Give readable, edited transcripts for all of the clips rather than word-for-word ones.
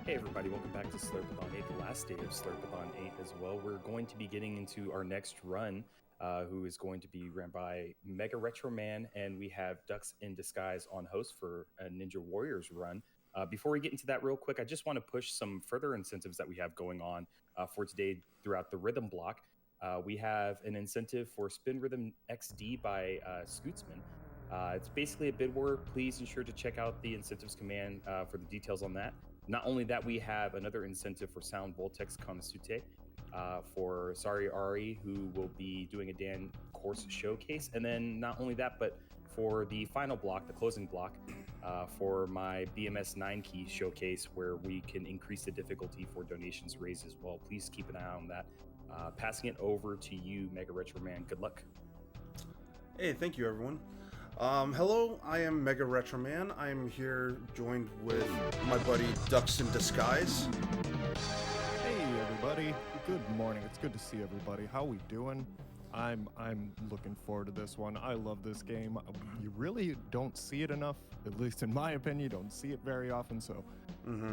Hey everybody, welcome back to Slurpathon 8, the last day of Slurpathon 8 as well. We're going to be getting into our next run, who is going to be ran by megaretroman, and we have Ducks in Disguise on host for a Ninja Warriors run. Before we get into that real quick, I just want to push some further incentives that we have going on for today throughout the rhythm block. We have an incentive for Spin Rhythm XD by Scootsman. It's basically a bid war. Please ensure to check out the incentives command for the details on that. Not only that, we have another incentive for Sound Voltex Konosute for Sari Ari, who will be doing a Dan course showcase. And then not only that, but for the final block, the closing block, for my BMS 9 key showcase, where we can increase the difficulty for donations raised as well. Please keep an eye on that. Passing it over to you, Mega Retro Man. Good luck. Hey, thank you, everyone. Hello, I am Mega Retroman. I am here joined with my buddy Ducks in Disguise. Hey everybody, good morning. It's good to see everybody. How we doing? I'm looking forward to this one. I love this game. You really don't see it enough, at least in my opinion. You don't see it very often, so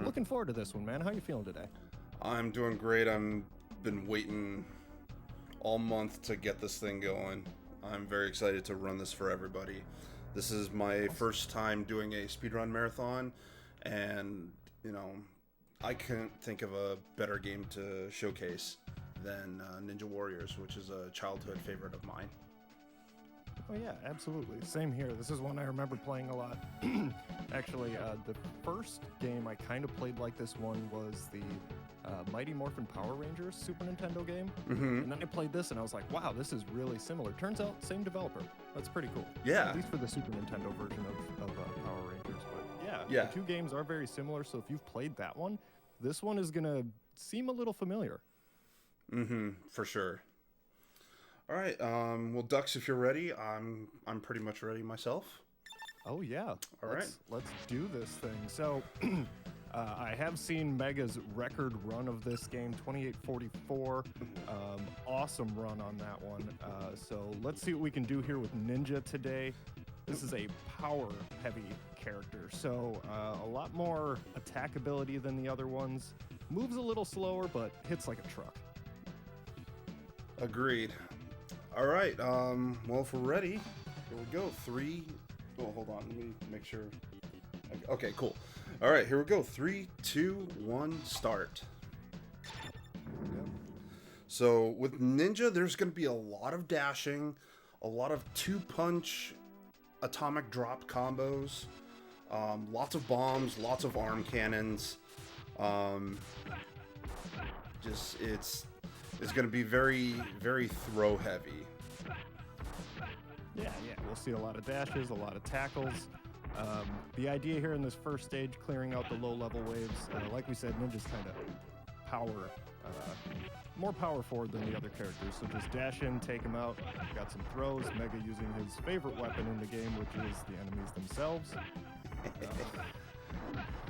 looking forward to this one, man. How you feeling today? I'm doing great. I've been waiting all month to get this thing going. I'm very excited to run this for everybody. This is my first time doing a speedrun marathon, and, you know, I couldn't think of a better game to showcase than Ninja Warriors, which is a childhood favorite of mine. Oh yeah, absolutely. Same here. This is one I remember playing a lot. Actually, the first game I kind of played like this one was the Mighty Morphin Power Rangers Super Nintendo game. And then I played this and I was like, wow, this is really similar. Turns out, same developer. That's pretty cool. Yeah. At least for the Super Nintendo version of Power Rangers. But Yeah. the two games are very similar, so if you've played that one, this one is going to seem a little familiar. For sure. All right, well, Ducks, if you're ready, I'm pretty much ready myself. Oh yeah. All right. Let's do this thing. So I have seen Mega's record run of this game, 2844. Awesome run on that one. So let's see what we can do here with Ninja today. This is a power-heavy character, so a lot more attack ability than the other ones. Moves a little slower, but hits like a truck. Agreed. All right, well, if we're ready, here we go. Hold on, let me make sure. Okay, cool. All right, here we go. 3, 2, 1, start. So with Ninja, there's going to be a lot of dashing, a lot of two-punch atomic drop combos, lots of bombs, lots of arm cannons. It's going to be very, very throw heavy. Yeah, we'll see a lot of dashes, a lot of tackles. The idea here in this first stage, clearing out the low-level waves, like we said, Ninja's kind of more power forward than the other characters, so just dash in, take him out. Got some throws, Mega using his favorite weapon in the game, which is the enemies themselves.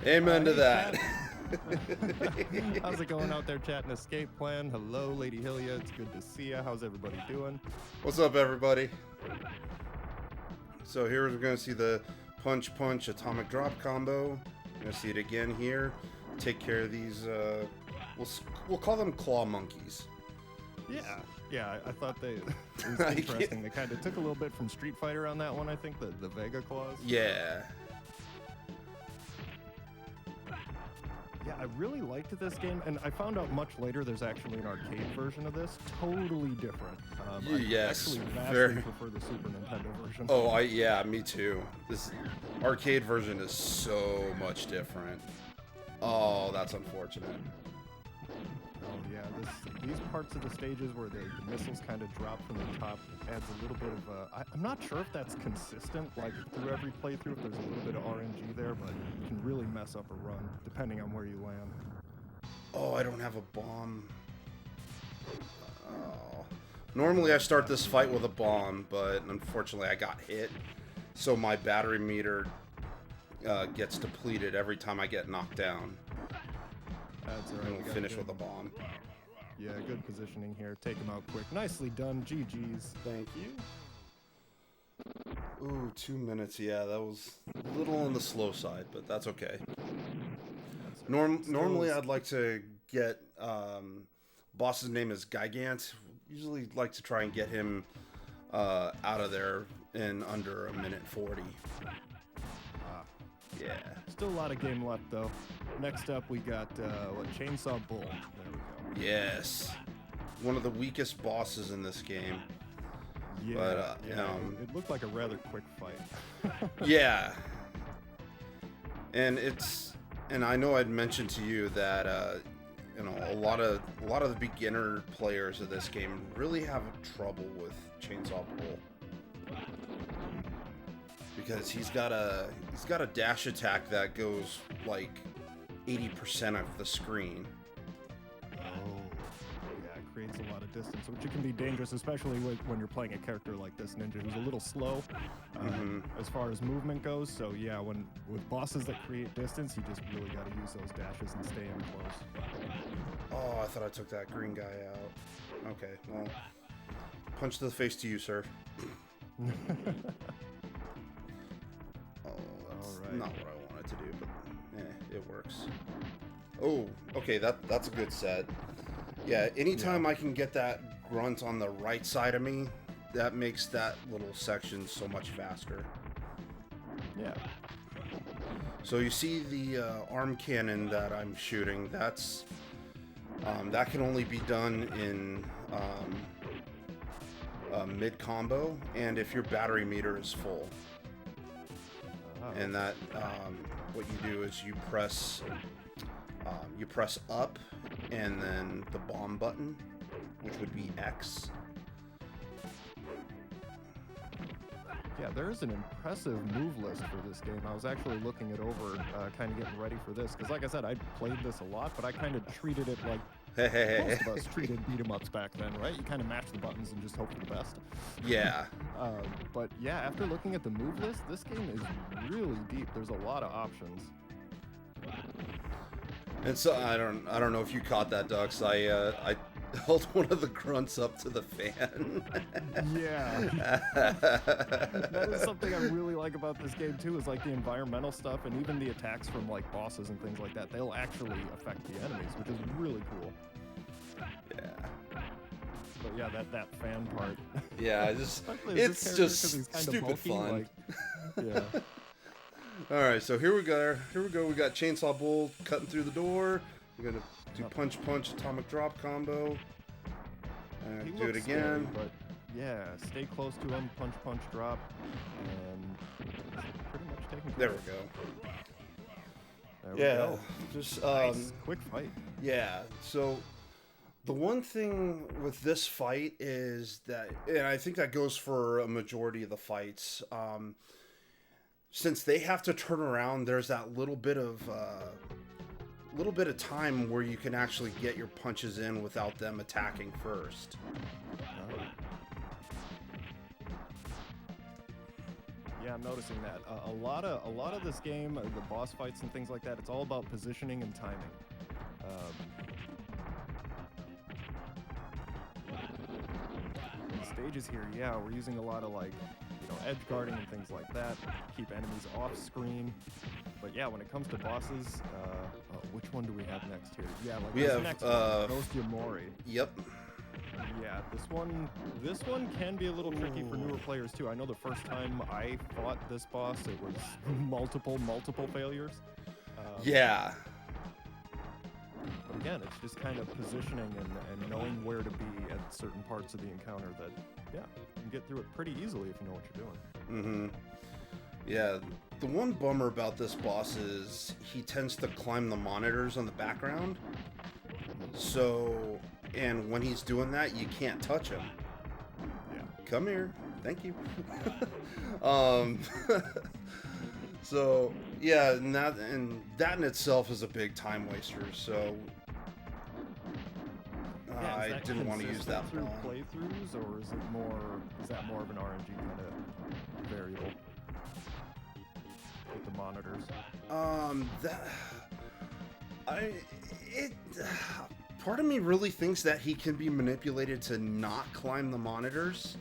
Amen to that. How's it going out there chatting Escape Plan? Hello, Lady Hillia. It's good to see ya. How's everybody doing? What's up, everybody? So here we're going to see the punch atomic drop combo. We're going to see it again here. Take care of these, we'll call them claw monkeys. Yeah, I thought it was interesting. They kind of took a little bit from Street Fighter on that one, I think, the Vega claws. Yeah. Yeah, I really liked this game, and I found out much later there's actually an arcade version of this, totally different. Yes, I actually vastly very. prefer the Super Nintendo version. Oh, yeah, me too. This arcade version is so much different. Oh, that's unfortunate. Oh yeah, these parts of the stages where the missiles kind of drop from the top adds a little bit of I'm not sure if that's consistent, like through every playthrough, if there's a little bit of RNG there, but it can really mess up a run, depending on where you land. Oh, I don't have a bomb. Oh. Normally I start this fight with a bomb, but unfortunately I got hit, so my battery meter gets depleted every time I get knocked down. That's all And right. we'll finish with a bomb. Yeah, good positioning here. Take him out quick. Nicely done. GG's. Thank you. Ooh, 2 minutes. Yeah, that was a little on the slow side, but that's okay. That's Normally, I'd like to get boss's name is Gigant. Usually, like to try and get him out of there in under 1:40. Yeah. Still a lot of game left, though. Next up, we got Chainsaw Bull. There we go. Yes. One of the weakest bosses in this game. Yeah, But, it looked like a rather quick fight. Yeah. And I know I'd mentioned to you that a lot of the beginner players of this game really have trouble with Chainsaw Bull. Because he's got a dash attack that goes like 80% of the screen. Oh, yeah, it creates a lot of distance, which can be dangerous, especially when you're playing a character like this ninja who's a little slow as far as movement goes. So yeah, with bosses that create distance, you just really got to use those dashes and stay in close. Oh, I thought I took that green guy out. Okay, well, punch to the face to you, sir. Not what I wanted to do, but it works. Oh, okay, that's a good set. Yeah, anytime I can get that grunt on the right side of me, that makes that little section so much faster. Yeah. So you see the arm cannon that I'm shooting, that can only be done in mid combo, and if your battery meter is full. And that, what you do is you press up, and then the bomb button, which would be X. Yeah, there's an impressive move list for this game. I was actually looking it over, kind of getting ready for this, because like I said, I played this a lot, but I kind of treated it like most of us treated beat-em-ups back then, right? You kind of mash the buttons and just hope for the best. Yeah. But yeah, after looking at the move list, this game is really deep. There's a lot of options. And so I don't know if you caught that, Dux. I held one of the grunts up to the fan. Yeah. That is something I really like about this game too, is like the environmental stuff and even the attacks from like bosses and things like that. They'll actually affect the enemies, which is really cool. Yeah. But yeah, that fan part. Yeah, it's just stupid bulky, fun. Yeah. All right, so here we go. We got Chainsaw Bull cutting through the door. We're gonna do punch, atomic drop combo. Do it again. Scary, but yeah, stay close to him. Punch, drop, and pretty much taking. There we go. There we go. Just nice, quick fight. Yeah. So the one thing with this fight is that, and I think that goes for a majority of the fights. Since they have to turn around, there's that little bit of time where you can actually get your punches in without them attacking first. Yeah, I'm noticing that. A lot of this game, the boss fights and things like that, it's all about positioning and timing. The stages here, yeah, we're using a lot of edge guarding and things like that, keep enemies off screen. But yeah, when it comes to bosses, which one do we have next here? Yeah, we have next one, Ghost Yamori. Yep. Yeah, this one can be a little tricky for newer players too. I know the first time I fought this boss, it was multiple failures. Yeah. But again, it's just kind of positioning and knowing where to be at certain parts of the encounter that, yeah, you can get through it pretty easily if you know what you're doing. Yeah, the one bummer about this boss is he tends to climb the monitors on the background. So, and when he's doing that, you can't touch him. Yeah. Come here. Thank you. So, yeah, and that in itself is a big time waster, so I didn't want to use that through bomb. playthroughs, or is that more of an RNG kind of variable with the monitors? Part of me really thinks that he can be manipulated to not climb the monitors.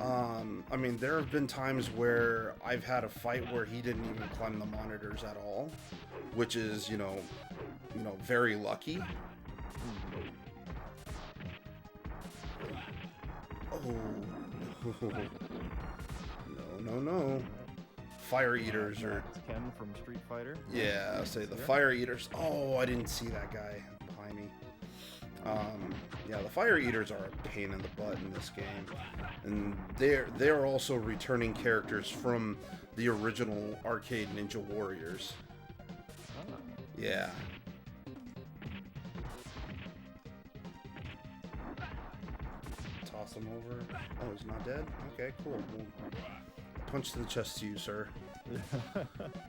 I mean, there have been times where I've had a fight where he didn't even climb the monitors at all. which is, very lucky. Oh. No. Fire eaters are... It's Ken from Street Fighter. Yeah, I'll say the fire eaters. Oh, I didn't see that guy behind me. Yeah, the fire eaters are a pain in the butt in this game. And they're also returning characters from the original arcade Ninja Warriors. Ah. Yeah. Toss him over. Oh, he's not dead? Okay, cool. We'll punch to the chest to you, sir.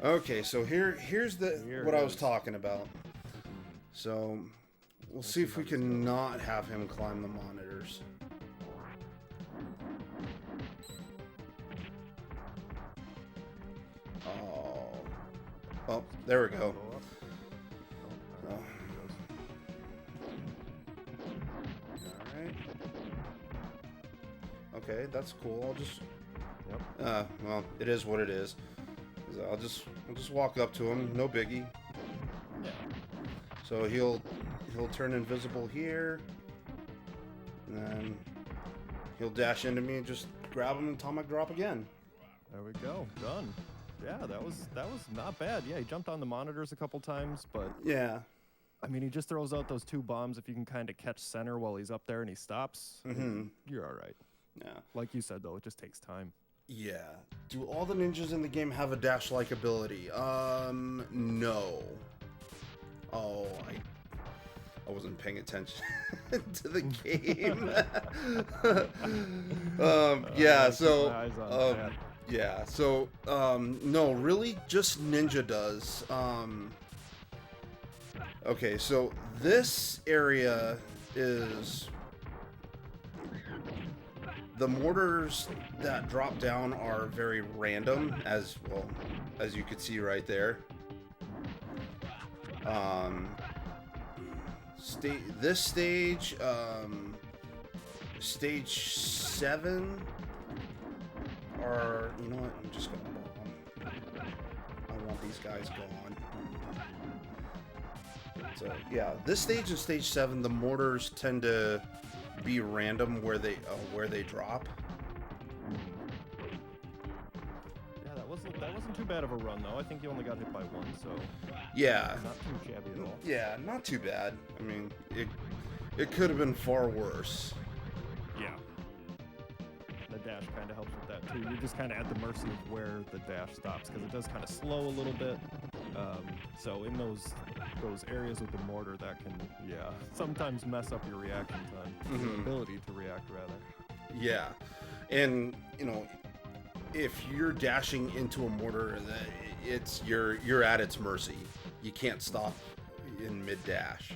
Okay, so here's what I was talking about. So we'll see if we can not have him climb the monitors. Oh, there we go. Oh. Alright. Okay, that's cool. I'll just... well, it is what it is. I'll just walk up to him, no biggie. Yeah. So he'll turn invisible here, and then he'll dash into me and just grab him and atomic drop again. There we go. Done. Yeah, that was not bad. Yeah, he jumped on the monitors a couple times, but yeah. I mean, he just throws out those 2 bombs. If you can kind of catch center while he's up there and he stops, you're all right. Yeah. Like you said, though, it just takes time. Yeah. Do all the ninjas in the game have a dash-like ability? No. Oh, I wasn't paying attention to the game. Yeah, so yeah, so no, really just Ninja does. Okay, so this area is... The mortars that drop down are very random, as you could see right there. This stage, stage 7, are, you know what? I'm just gonna bomb. I want these guys gone. So yeah, this stage and stage 7, the mortars tend to be random where they drop. Yeah, that wasn't too bad of a run though. I think you only got hit by 1, so yeah, not too shabby at all. Yeah, not too bad. I mean, it could have been far worse. Yeah. The dash kind of helps with that too. You're just kind of at the mercy of where the dash stops because it does kind of slow a little bit. So in those areas with the mortar, that can, sometimes mess up your reaction time, your ability to react, rather. Yeah, and if you're dashing into a mortar, you're at its mercy. You can't stop in mid dash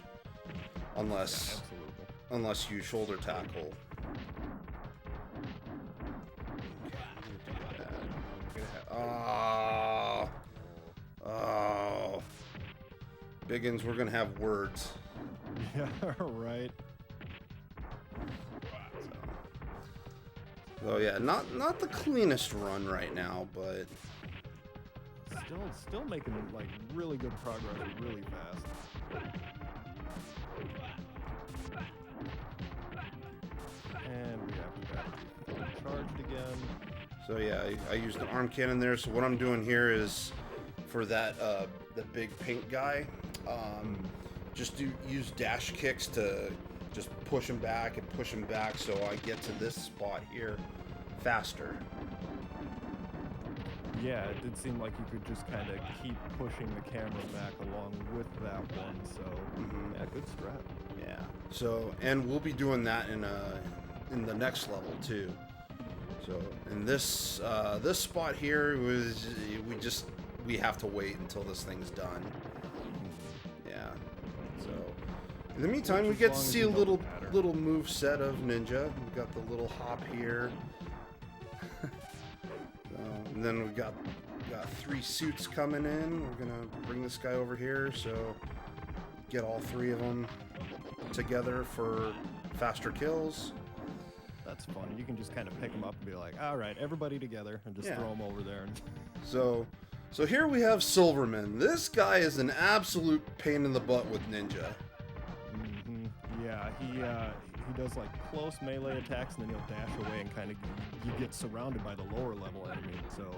unless you shoulder tackle. Oh, Biggins, we're gonna have words. Yeah, right. So yeah, not the cleanest run right now, but still making like really good progress, really fast. And we have that charged again. So yeah, I used the arm cannon there. So what I'm doing here is for that the big pink guy, just use dash kicks to just push him back and push him back so I get to this spot here faster. Yeah, it did seem like you could just kind of keep pushing the camera back along with that one, so yeah, good strat. Yeah. So, and we'll be doing that in the next level too. So, in this this spot here we have to wait until this thing's done. Yeah. So, in the meantime, we get to see a little move set of Ninja. We've got the little hop here. And then we've got 3 suits coming in. We're gonna bring this guy over here, so get all 3 of them together for faster kills. That's fun. You can just kind of pick them up and be like, all right, everybody together, and just throw them over there. So So here we have Silverman. This guy is an absolute pain in the butt with Ninja. Yeah, he does like close melee attacks, and then he'll dash away and kind of you get surrounded by the lower level enemy. So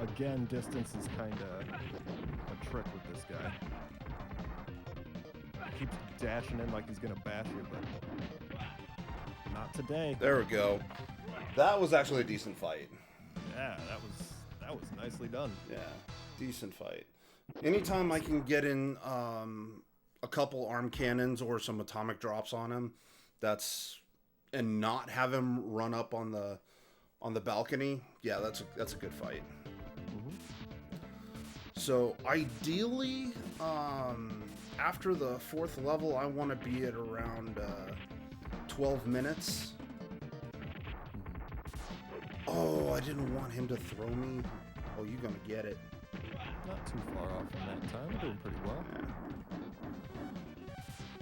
again, distance is kind of a trick with this guy. He keeps dashing in like he's gonna bash you, but not today. There we go. That was actually a decent fight. Yeah, that was nicely done. Yeah, decent fight. Anytime I can get in a couple arm cannons or some atomic drops on him, and not have him run up on the balcony, yeah, that's a good fight. So ideally, after the 4th level, I want to be at around 12 minutes. Oh, I didn't want him to throw me. Oh, you're gonna get it. Not too far off from that time. We're doing pretty well. Yeah.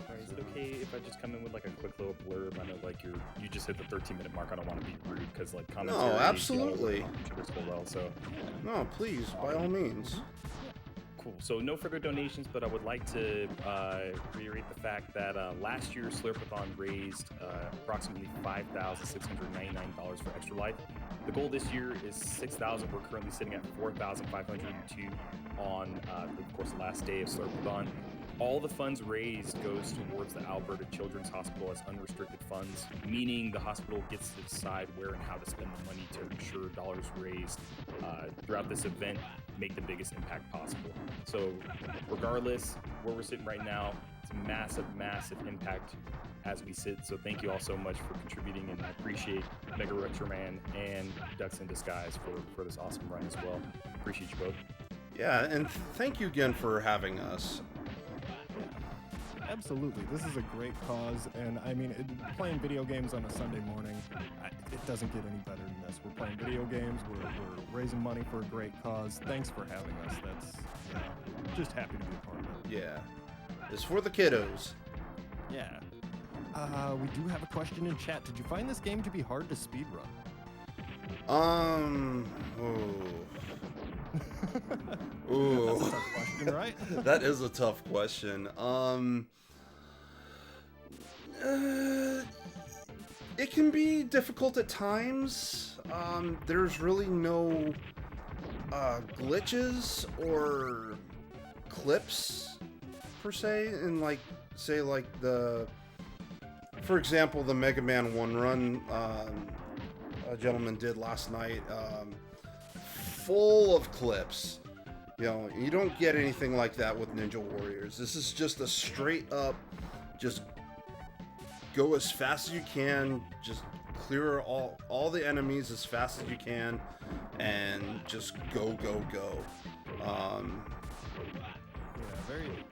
Alright, is it okay if I just come in with like a quick little blurb? I know like you just hit the 13-minute mark. I don't want to be rude because like commentary. No, absolutely. Well, so No, please, by all means. cool. So no further donations, but I would like to reiterate the fact that last year Slurpathon raised approximately $5,699 for Extra Life. The goal this year is $6,000. We're currently sitting at $4,502 on, of course, the last day of Slurpathon. All the funds raised goes towards the Alberta Children's Hospital as unrestricted funds, meaning the hospital gets to decide where and how to spend the money to ensure dollars raised throughout this event make the biggest impact possible. So regardless, where we're sitting right now, it's a massive, massive impact as we sit. So thank you all so much for contributing, and I appreciate megaretroman and Ducks in Disguise for this awesome run as well. Appreciate you both. Yeah, and thank you again for having us. Absolutely. This is a great cause, and I mean, playing video games on a Sunday morning, it doesn't get any better than this. We're playing video games, we're raising money for a great cause. Thanks for having us. That's just happy to be a part of it. Yeah. It's for the kiddos. Yeah. We do have a question in chat. Did you find this game to be hard to speedrun? Ooh. That's a tough question, right? That is a tough question. It can be difficult at times. There's really no glitches or clips per se, in for example, the Mega Man 1 run a gentleman did last night, full of clips. You know, you don't get anything like that with Ninja Warriors. This is just a straight up, just go as fast as you can, just clear all the enemies as fast as you can, and just go, go, go.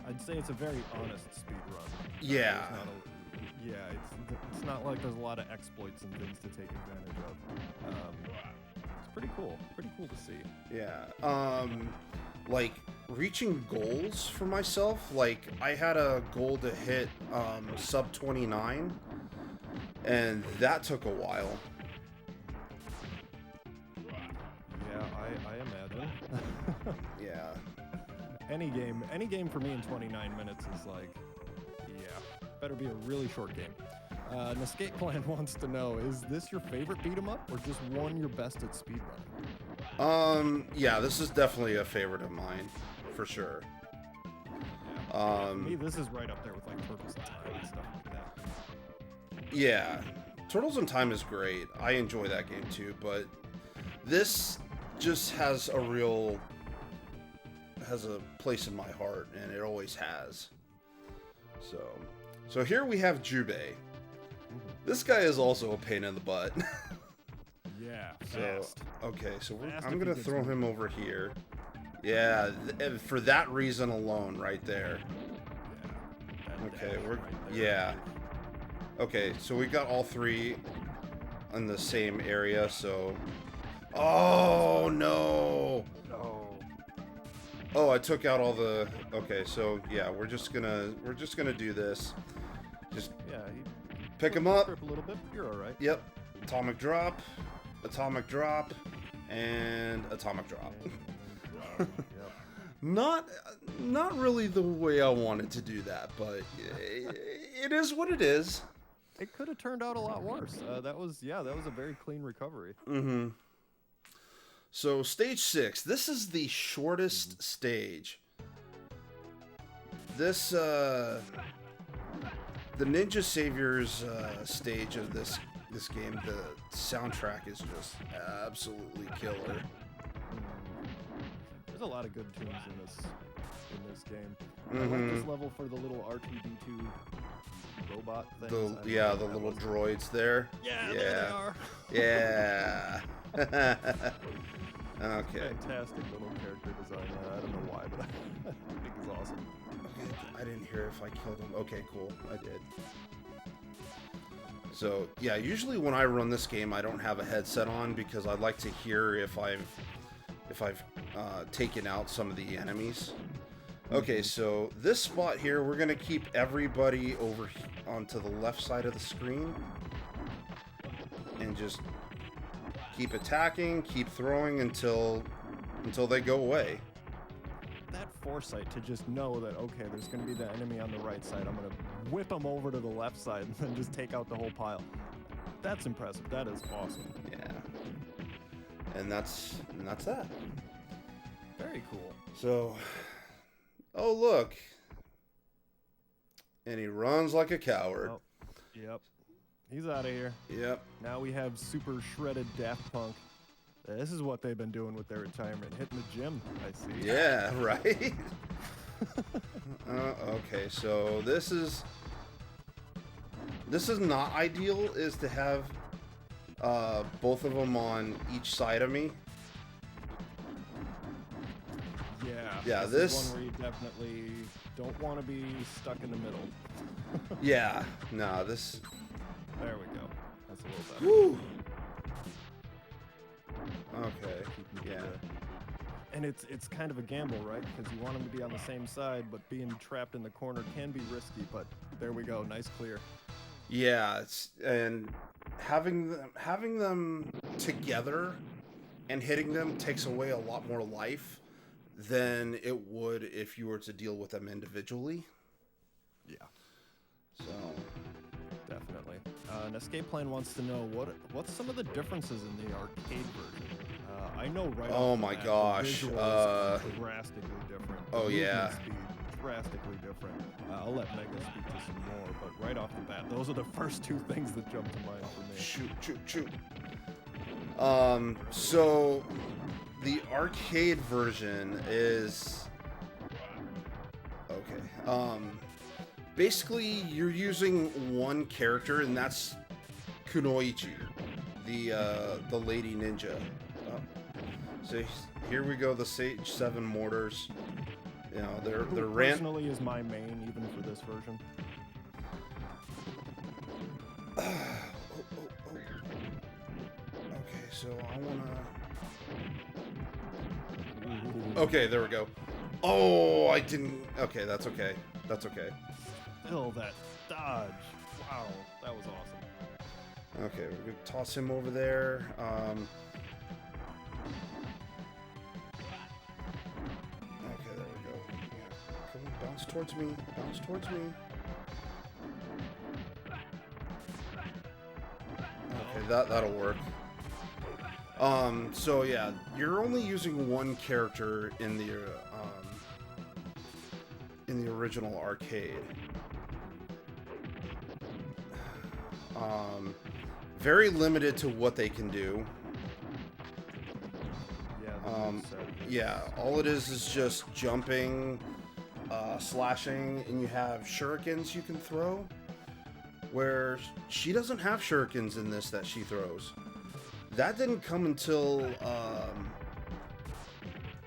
I'd say it's a very honest speed run. Yeah. It's not like there's a lot of exploits and things to take advantage of. It's pretty cool to see. Yeah. Like reaching goals for myself, like I had a goal to hit sub 29, and that took a while. Yeah, I imagine. Yeah. Any game for me in 29 minutes is like, yeah, better be a really short game. An Escape Plan wants to know, is this your favorite beat 'em up or just one you're best at speedrunning? Yeah, this is definitely a favorite of mine, for sure. Yeah. For me, this is right up there with like Turtles in Time and stuff like that. Yeah, Turtles in Time is great. I enjoy that game too, but this just has a place in my heart, and it always has. So here we have Jubei. This guy is also a pain in the butt. Yeah, fast. So, okay, so Fast I'm if gonna he throw gets him over here. Yeah, for that reason alone, right there. Yeah. Okay, yeah. Okay, so we got all three in the same area. So, oh no! No. Oh, I took out all the. Okay, so yeah, we're just gonna do this. Just pick him up. A little bit. You're all right. Yep. Atomic drop, and atomic drop. Yep. Not really the way I wanted to do that, but it is what it is. It could have turned out a lot worse. That was a very clean recovery. Mm-hmm. So stage 6. This is the shortest stage. This the Ninja Saviors stage of this game. The soundtrack is just absolutely killer. There's a lot of good tunes in this game. I Mm-hmm. like this level for the little R2D2 robot things. The little droids there. Yeah, there they are. Yeah. Okay. Fantastic little character design. I don't know why, but I think it's awesome. Okay, I didn't hear if I killed him. Okay, cool. I did. So, yeah, usually when I run this game, I don't have a headset on because I'd like to hear if I've taken out some of the enemies. Okay, so this spot here, we're going to keep everybody over onto the left side of the screen. And just keep attacking, keep throwing until they go away. That foresight to just know that, okay, there's going to be the enemy on the right side. I'm going to whip them over to the left side and then just take out the whole pile. That's impressive. That is awesome. Yeah. And that's that. Very cool. So, oh look. And he runs like a coward. Oh, yep. He's out of here. Yep. Now we have super shredded Daft Punk. This is what they've been doing with their retirement, hitting the gym, I see. Yeah, right? Okay, so this is not ideal, is to have both of them on each side of me. Yeah, this is one where you definitely don't want to be stuck in the middle. Yeah, no, this... There we go. That's a little better. Woo! Okay, yeah. And it's kind of a gamble, right? Because you want them to be on the same side, but being trapped in the corner can be risky, but there we go. Nice clear. Yeah, and having them together and hitting them takes away a lot more life than it would if you were to deal with them individually. Yeah. So... Definitely. An Escape Plan wants to know what's some of the differences in the arcade version. I know right Oh off the my bat, gosh, the visuals are drastically different. Oh, The yeah. movement speed, drastically different. I'll let Mega speak to some more, but right off the bat, those are the first two things that jump to mind for me. Shoot. So the arcade version is okay. Basically, you're using one character, and that's Kunoichi, the lady ninja. So here we go, the Sage 7 mortars. You know, they're Personally is my main, even for this version. Okay, so I wanna. Okay, there we go. Oh, I didn't. Okay, that's okay. That's okay. Still that dodge. Wow, that was awesome. Okay, we're gonna toss him over there. Okay, there we go. Yeah. Come on, bounce towards me. Bounce towards me. Okay, that'll work. So yeah, you're only using one character in the original arcade. Very limited to what they can do. Yeah, all it is just jumping, slashing, and you have shurikens you can throw. Where she doesn't have shurikens in this that she throws. That didn't come until,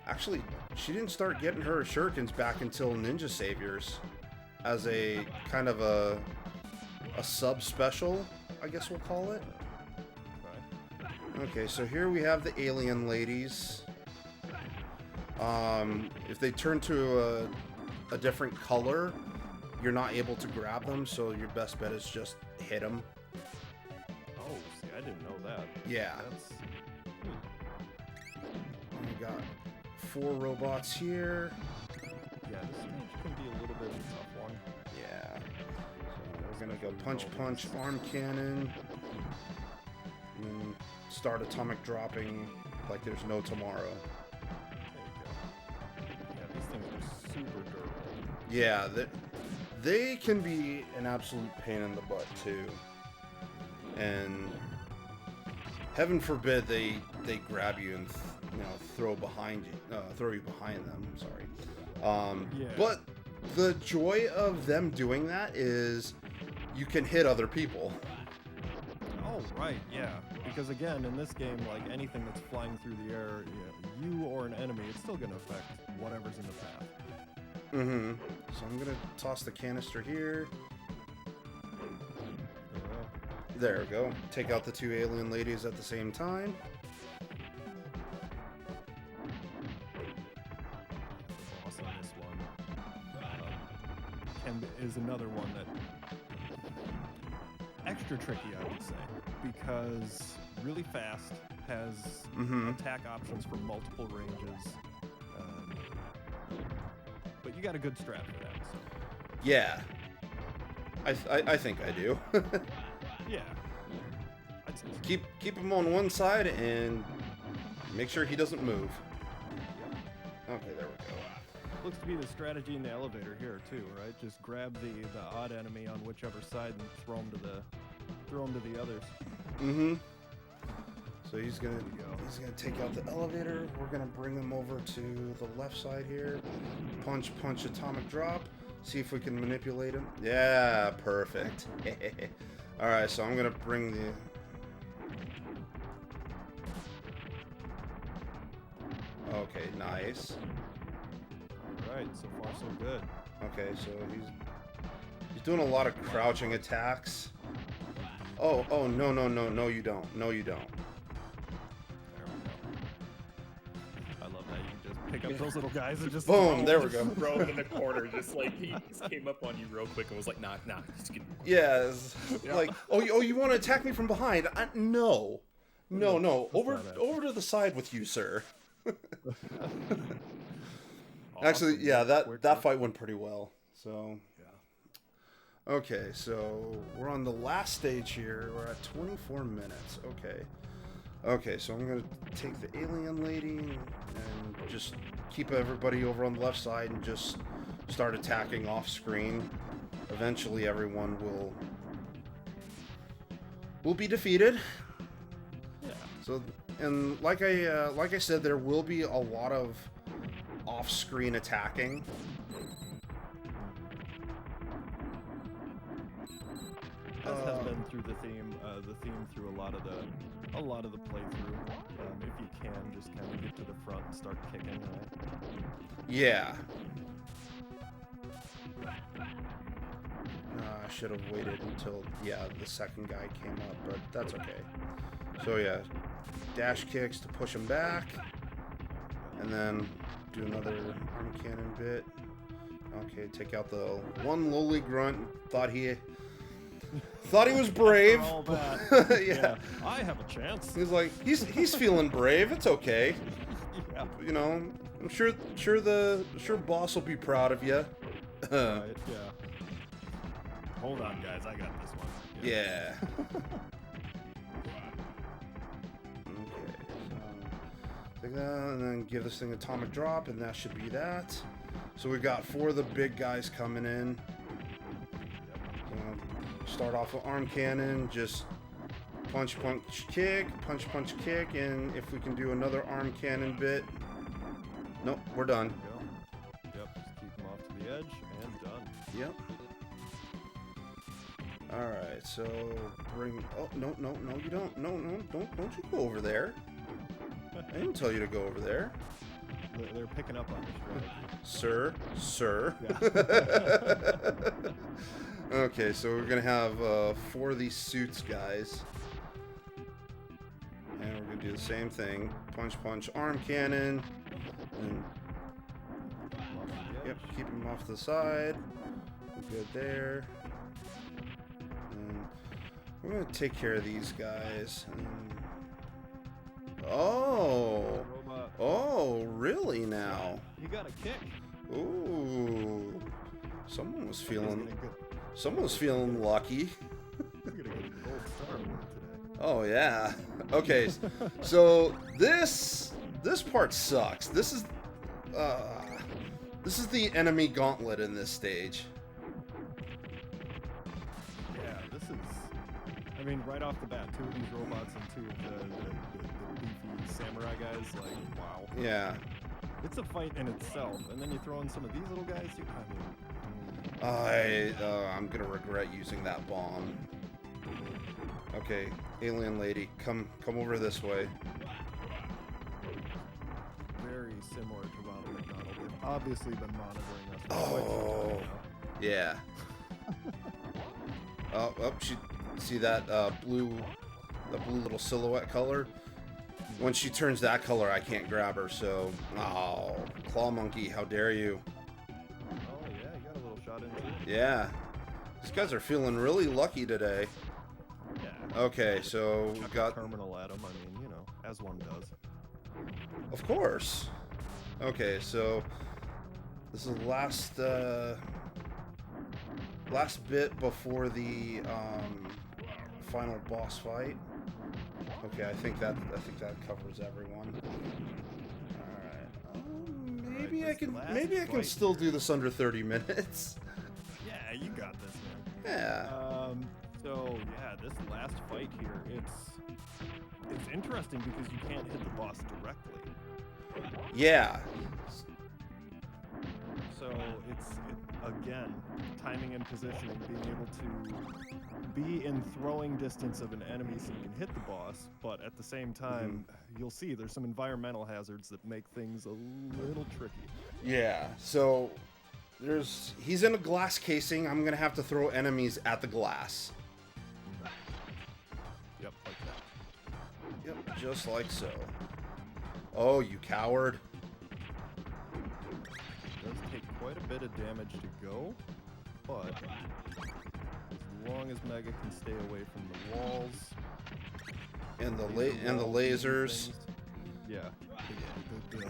actually, she didn't start getting her shurikens back until Ninja Saviors as a kind of a sub-special, I guess we'll call it. Okay, so here we have the alien ladies. If they turn to a different color, you're not able to grab them, so your best bet is just hit them. Oh, see, I didn't know that. Yeah. That's... We got 4 robots here. Yeah, this stage can be a little bit of a tough one. Yeah. So we're gonna go punch, arm cannon, and then start atomic dropping like there's no tomorrow. There you go. Yeah, these things are super durable. Yeah, they can be an absolute pain in the butt too. And heaven forbid they grab you and throw you behind them. Sorry. Yeah. But the joy of them doing that is you can hit other people. Oh, right, yeah. Because again, in this game, like anything that's flying through the air, you or an enemy, it's still going to affect whatever's in the path. Mm-hmm. So I'm going to toss the canister here. There we go. Take out the 2 alien ladies at the same time. Boss on this one. And is another one that extra tricky, I would say, because really fast, has attack options for multiple ranges, but you got a good strat for that. So. Yeah, I think I do. Yeah. I'd say so. Keep him on one side and make sure he doesn't move. Okay, there we go. Looks to be the strategy in the elevator here too, right? Just grab the odd enemy on whichever side and throw him to the others. Mm-hmm. So he's gonna take out the elevator. We're gonna bring him over to the left side here. Punch, atomic drop. See if we can manipulate him. Yeah, perfect. All right, so I'm gonna bring the. Okay, nice. All right, so far so good. Okay, so he's doing a lot of crouching attacks. Oh, no, you don't. No, you don't. There we go. I love that you can just pick up those little guys and just Boom, there we go. Throw him in the corner, just like he just came up on you real quick and was like, nah, just get Yeah, it's like, oh, you want to attack me from behind? No, over to the side with you, sir. Actually, Awesome. yeah, that fight went pretty well. So, Yeah. okay, so we're on the last stage here. We're at 24 minutes. Okay, so I'm gonna take the alien lady and just keep everybody over on the left side and just start attacking off screen. Eventually, everyone will be defeated. Yeah. So, and like I said, there will be a lot of off-screen attacking. As has been through the theme through a lot of the playthrough. If you can, just kind of get to the front and start kicking, right? Yeah. I should have waited until the second guy came up, but that's okay. So yeah, dash kicks to push him back, and then do another arm cannon bit. Okay, take out the one lowly grunt. Thought he was brave. All that. Yeah. I have a chance. He's like, he's feeling brave. It's okay. Yeah. You know, I'm sure boss will be proud of you. Right, yeah. Hold on, guys. I got this one. Yeah. Okay. So take that and then give this thing atomic drop, and that should be that. So we got 4 of the big guys coming in. Start off with arm cannon, just punch, kick, and if we can do another arm cannon bit. Nope, we're done. Yep, just keep them off to the edge and done. Yep. Alright, so bring. Oh, no, you don't. No, don't you go over there. I didn't tell you to go over there. They're picking up on this strategy. Sir. Yeah. Okay, so we're gonna have 4 of these suits guys, and we're gonna do the same thing: punch, arm cannon, and yep, keep him off to the side. We're good there. And we're gonna take care of these guys. And... Oh, Oh, really now? You got a kick. Ooh. Someone was He's feeling gonna lucky. get a gold star award today. Oh yeah. Okay. So this part sucks. This is the enemy gauntlet in this stage. Yeah, this is. I mean, right off the bat, 2 of these robots and 2 of the beefy samurai guys. Like, wow. Yeah. It's a fight in itself, and then you throw in some of these little guys. I'm gonna regret using that bomb. Okay, alien lady, come over this way. Very similar to Ronald McDonald. They've obviously been monitoring us. For Oh, quite some time now. yeah. She see that blue little silhouette color? When she turns that color, I can't grab her. So, oh, claw monkey, how dare you? Oh yeah, you got a little shot into it. Yeah, these guys are feeling really lucky today. Yeah. Okay, so we Chuck a got, terminal at him. I mean, you know, as one does. of course. Okay, so this is the last bit before the final boss fight. Okay, I think that covers everyone. All right. Maybe I can still do this under 30 minutes. Yeah, you got this, man. Yeah. So yeah, this last fight here, it's interesting because you can't hit the boss directly. Yeah. So it's again, timing and positioning, being able to be in throwing distance of an enemy so you can hit the boss, but at the same time, you'll see there's some environmental hazards that make things a little tricky. Yeah. So he's in a glass casing. I'm gonna have to throw enemies at the glass. Yep, like that. Yep, just like so. Oh, you coward. It does take quite a bit of damage to go, but as long as Mega can stay away from the walls And the wall lasers. things, yeah, the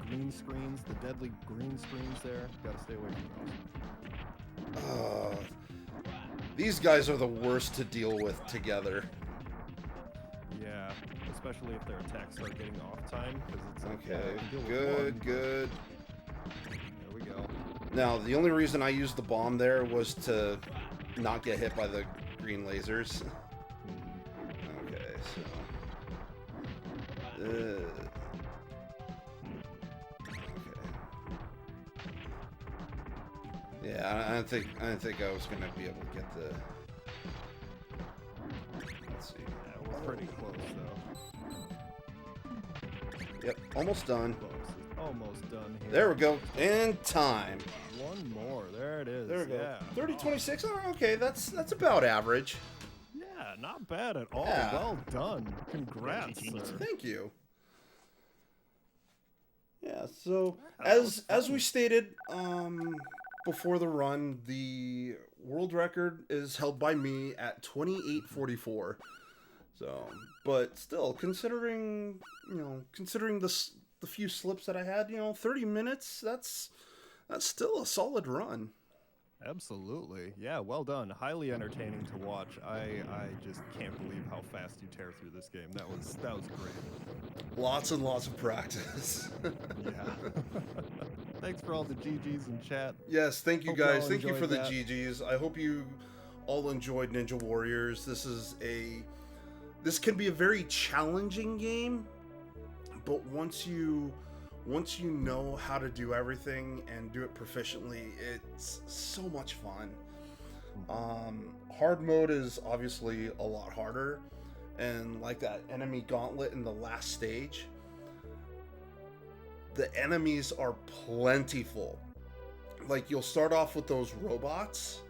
green screens, the deadly green screens there, gotta stay away from those. These guys are the worst to deal with together. Yeah, especially if their attacks start getting off time, because it's like, Okay, I can deal with good, one, good. There we go. Now, the only reason I used the bomb there was to not get hit by the green lasers. Okay, so... okay. Yeah, I didn't think I was gonna be able to get the... Let's see. Yeah, we're pretty close though. Yep, almost done. Close. Almost done here. There we go. And time. One more. There it is. There we go. Yeah. 30-26. Oh, okay, that's about average. Yeah, not bad at all. Yeah. Well done. Congrats, sir. Thank you. Yeah, so Yeah, that was as fun. we stated before the run, the world record is held by me at 28:44. So, but still, considering the few slips that I had, 30 minutes, that's still a solid run. Absolutely. Yeah, well done. Highly entertaining to watch. I just can't believe how fast you tear through this game. That was great. Lots and lots of practice. Yeah. Thanks for all the GGs in chat. Yes, thank you Hope you guys. all Thank you for the enjoyed that. GGs. I hope you all enjoyed Ninja Warriors. This can be a very challenging game, but once you know how to do everything and do it proficiently, it's so much fun. Hard mode is obviously a lot harder, and like that enemy gauntlet in the last stage, the enemies are plentiful. Like, you'll start off with those robots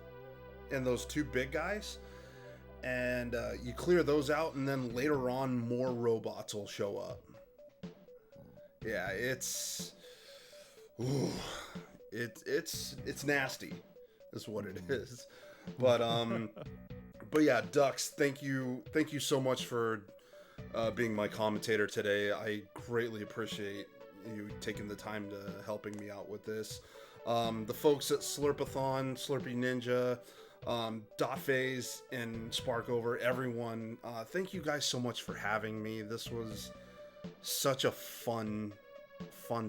and those 2 big guys, and you clear those out, and then later on more robots will show up. Yeah, it's nasty, is what it is. But yeah, Ducks, thank you so much for being my commentator today. I greatly appreciate you taking the time to helping me out with this. The folks at Slurpathon, Slurpy Ninja, Dotphase, and Sparkover, everyone, thank you guys so much for having me. This was such a fun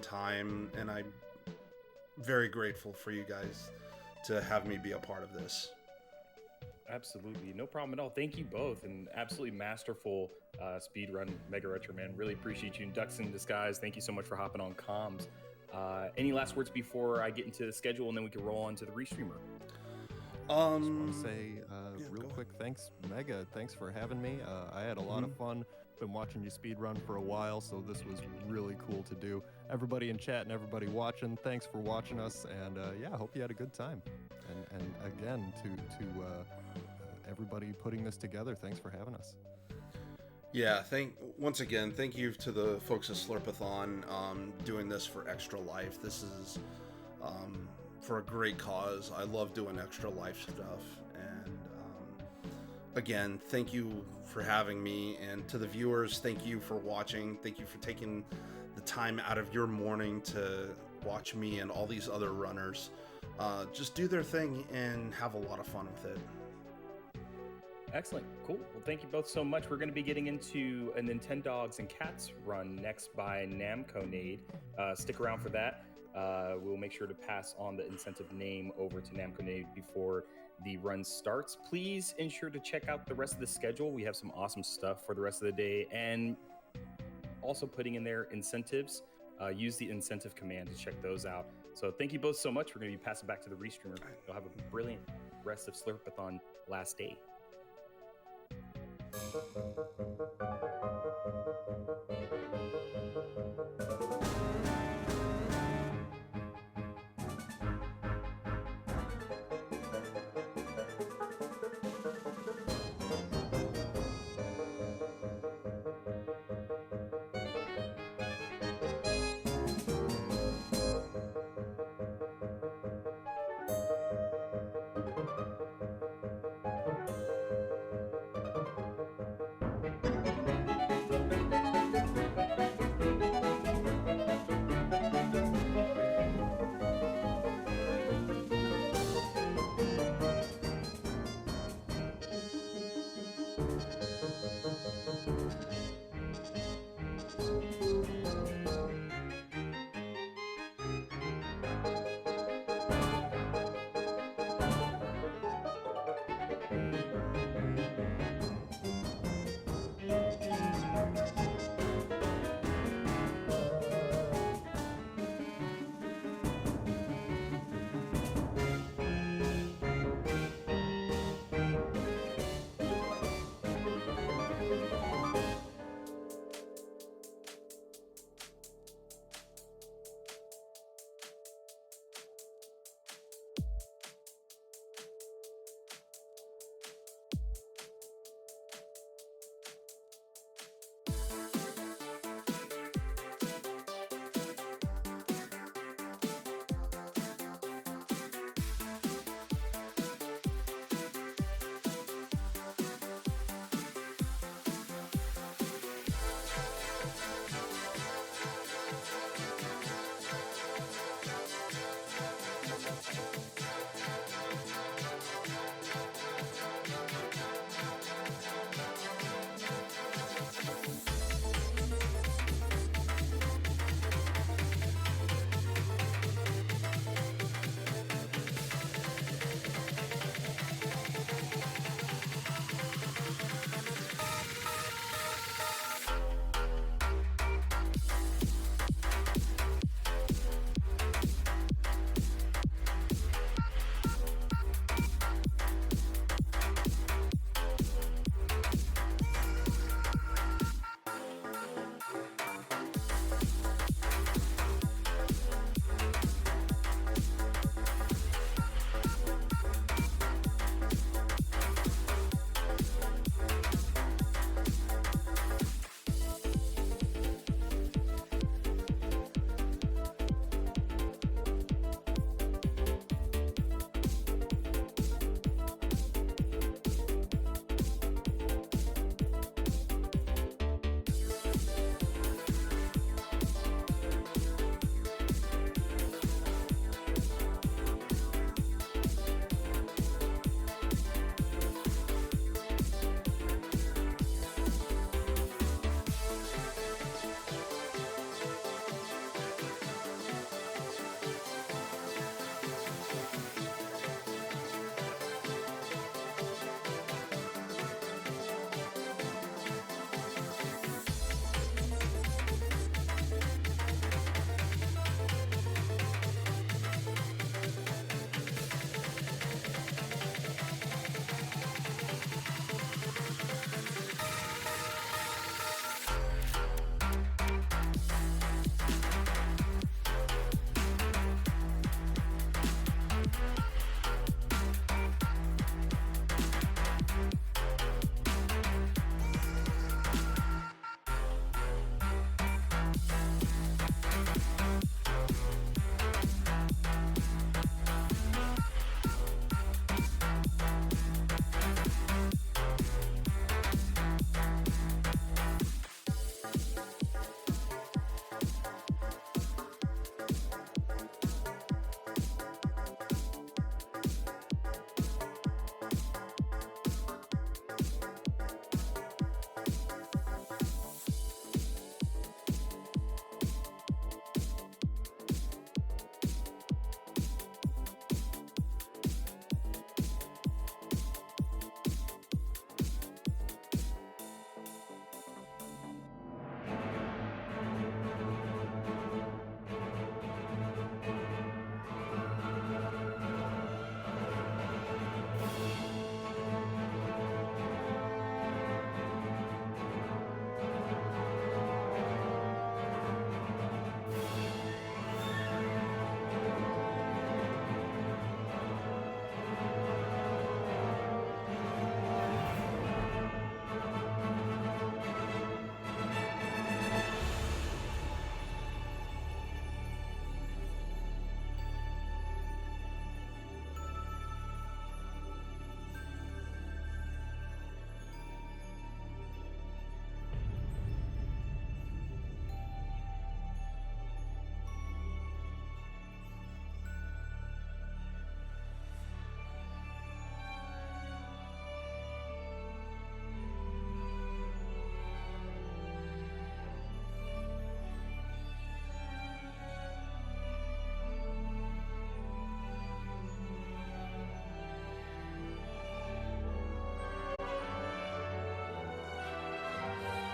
time, and I'm very grateful for you guys to have me be a part of this. Absolutely, no problem at all. Thank you both, and absolutely masterful speedrun megaretroman. Really appreciate you. And Ducks in Disguise, thank you so much for hopping on comms. Any last words before I get into the schedule, and then we can roll on to the restreamer? I just want to say real quick, ahead. thanks, Mega. Thanks for having me. I had a lot of fun. Been watching you speedrun for a while, so this was really cool to do. Everybody in chat and everybody watching, thanks for watching us, and yeah, hope you had a good time. And again, to everybody putting this together, thanks for having us. Yeah, once again, thank you to the folks at Slurpathon doing this for Extra Life. This is for a great cause. I love doing Extra Life stuff. And again, thank you for having me. And to the viewers, thank you for watching. Thank you for taking the time out of your morning to watch me and all these other runners just do their thing and have a lot of fun with it. Excellent. Cool. Well, thank you both so much. We're going to be getting into a Nintendogs and Cats run next by Namco-Nade. Stick around for that. We'll make sure to pass on the incentive name over to Namco-Nade before the run starts. Please ensure to check out the rest of the schedule. We have some awesome stuff for the rest of the day, and also putting in there incentives. Use the incentive command to check those out. So thank you both so much. We're going to be passing back to the restreamer. You'll have a brilliant rest of Slurpathon last day.